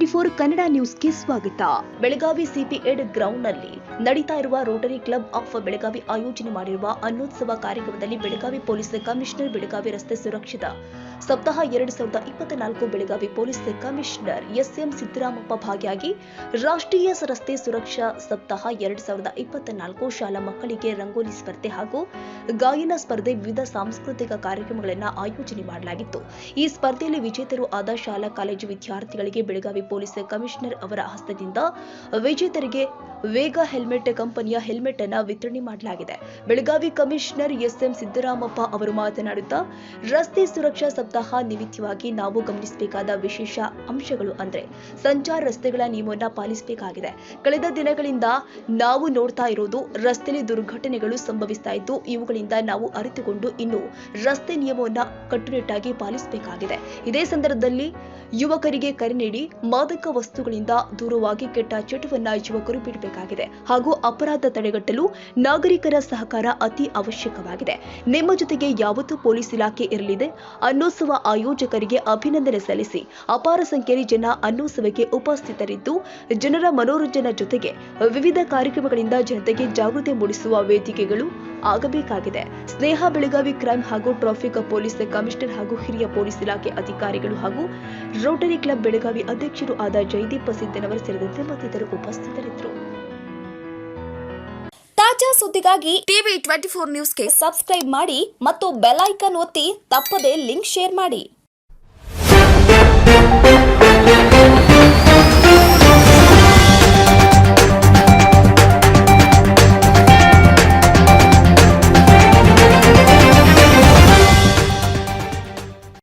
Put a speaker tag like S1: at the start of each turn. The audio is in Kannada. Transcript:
S1: ಟಿವಿ24 ಕನ್ನಡ ನ್ಯೂಸ್ಗೆ ಸ್ವಾಗತ. ಬೆಳಗಾವಿ ಸಿಪಿ8 ಗ್ರೌಂಡ್ನಲ್ಲಿ ನಡೀತಾ ಇರುವ ರೋಟರಿ ಕ್ಲಬ್ ಆಫ್ ಬೆಳಗಾವಿ ಆಯೋಜನೆ ಮಾಡಿರುವ ಅನ್ನೋತ್ಸವ ಕಾರ್ಯಕ್ರಮದಲ್ಲಿ ಬೆಳಗಾವಿ ಪೊಲೀಸ್ ಕಮಿಷನರ್, ಬೆಳಗಾವಿ ರಸ್ತೆ ಸುರಕ್ಷತಾ ಸಪ್ತಾಹ 2024 Belagavi police commissioner SM Siddaramappa ಭಾಗಿಯಾಗಿ ರಾಷ್ಟ್ರೀಯ ರಸ್ತೆ ಸುರಕ್ಷಾ ಸಪ್ತಾಹ 2024 ಶಾಲಾ ಮಕ್ಕಳಿಗೆ ರಂಗೋಲಿ ಸ್ಪರ್ಧೆ ಹಾಗೂ ಗಾಯನ ಸ್ಪರ್ಧೆ, ವಿವಿಧ ಸಾಂಸ್ಕೃತಿಕ ಕಾರ್ಯಕ್ರಮಗಳನ್ನು ಆಯೋಜನೆ ಮಾಡಲಾಗಿತ್ತು. ಈ ಸ್ಪರ್ಧೆಯಲ್ಲಿ ವಿಜೇತರು ಆದ ಶಾಲಾ ಕಾಲೇಜು ವಿದ್ಯಾರ್ಥಿಗಳಿಗೆ ಬೆಳಗಾವಿ ಪೊಲೀಸ್ ಕಮಿಷನರ್ ಅವರ ಹಸ್ತದಿಂದ ವಿಜೇತರಿಗೆ ವೇಗ ಹೆಲ್ಮೆಟ್ ಕಂಪನಿಯ ಹೆಲ್ಮೆಟ್ ಅನ್ನು ವಿತರಣೆ ಮಾಡಲಾಗಿದೆ. ಬೆಳಗಾವಿ ಕಮಿಷನರ್ ಎಸ್ಎಂ ಸಿದ್ದರಾಮಪ್ಪ ಅವರು ಮಾತನಾಡುತ್ತಾ, ರಸ್ತೆ ಸುರಕ್ಷಾ ಸಪ್ತಾಹ ನಿಮಿತ್ತವಾಗಿ ನಾವು ಗಮನಿಸಬೇಕಾದ ವಿಶೇಷ ಅಂಶಗಳು ಅಂದ್ರೆ ಸಂಚಾರ ರಸ್ತೆಗಳ ನಿಯಮವನ್ನು ಪಾಲಿಸಬೇಕಾಗಿದೆ. ಕಳೆದ ದಿನಗಳಿಂದ ನಾವು ನೋಡ್ತಾ ಇರೋದು ರಸ್ತೆಯಲ್ಲಿ ದುರ್ಘಟನೆಗಳು ಸಂಭವಿಸ್ತಾ ಇದ್ದು, ಇವುಗಳಿಂದ ನಾವು ಅರಿತುಕೊಂಡು ಇನ್ನು ರಸ್ತೆ ನಿಯಮವನ್ನು ಕಟ್ಟುನಿಟ್ಟಾಗಿ ಪಾಲಿಸಬೇಕಾಗಿದೆ. ಇದೇ ಸಂದರ್ಭದಲ್ಲಿ ಯುವಕರಿಗೆ ಕರೆ ನೀಡಿ ಮಾದಕ ವಸ್ತುಗಳಿಂದ ದೂರವಾಗಿ ಕೆಟ್ಟ ಚಟವನ್ನ ಯುವಕರು ಬಿಡಬೇಕಾಗಿದೆ ಹಾಗೂ ಅಪರಾಧ ತಡೆಗಟ್ಟಲು ನಾಗರಿಕರ ಸಹಕಾರ ಅತಿ ಅವಶ್ಯಕವಾಗಿದೆ. ನಿಮ್ಮ ಜೊತೆಗೆ ಯಾವತ್ತೂ ಪೊಲೀಸ್ ಇಲಾಖೆ ಇರಲಿದೆ. ಅನ್ನೋತ್ಸವ ಆಯೋಜಕರಿಗೆ ಅಭಿನಂದನೆ ಸಲ್ಲಿಸಿ ಅಪಾರ ಸಂಖ್ಯೆಯಲ್ಲಿ ಜನ ಅನ್ನೋತ್ಸವಕ್ಕೆ ಉಪಸ್ಥಿತರಿದ್ದು ಜನರ ಮನೋರಂಜನೆ ಜೊತೆಗೆ ವಿವಿಧ ಕಾರ್ಯಕ್ರಮಗಳಿಂದ ಜನತೆಗೆ ಜಾಗೃತಿ ಮೂಡಿಸುವ ವೇದಿಕೆಗಳು ಆಗಬೇಕಾಗಿದೆ. ಸ್ನೇಹ ಬೆಳಗಾವಿ ಕ್ರೈಮ್ ಹಾಗೂ ಟ್ರಾಫಿಕ್ ಪೊಲೀಸ್ ಕಮಿಷನರ್ ಹಾಗೂ ಹಿರಿಯ ಪೊಲೀಸ್ ಇಲಾಖೆ ಅಧಿಕಾರಿಗಳು ಹಾಗೂ ರೋಟರಿ ಕ್ಲಬ್ ಬೆಳಗಾವಿ ಅಧ್ಯಕ್ಷರು ಆದ ಜಯದೀಪ್ ಸಿದ್ದನವರ್ ಸೇರಿದಂತೆ ಮತ್ತಿತರರು ಉಪಸ್ಥಿತರಿದ್ದರು.
S2: ತಾಜಾ ಸುದ್ದಿಗಾಗಿ ಟಿವಿ24 ನ್ಯೂಸ್ಗೆ ಸಬ್ಸ್ಕ್ರೈಬ್ ಮಾಡಿ ಮತ್ತು ಬೆಲ್ ಐಕಾನ್ ಒತ್ತಿ ತಪ್ಪದೇ ಲಿಂಕ್ ಶೇರ್ ಮಾಡಿ.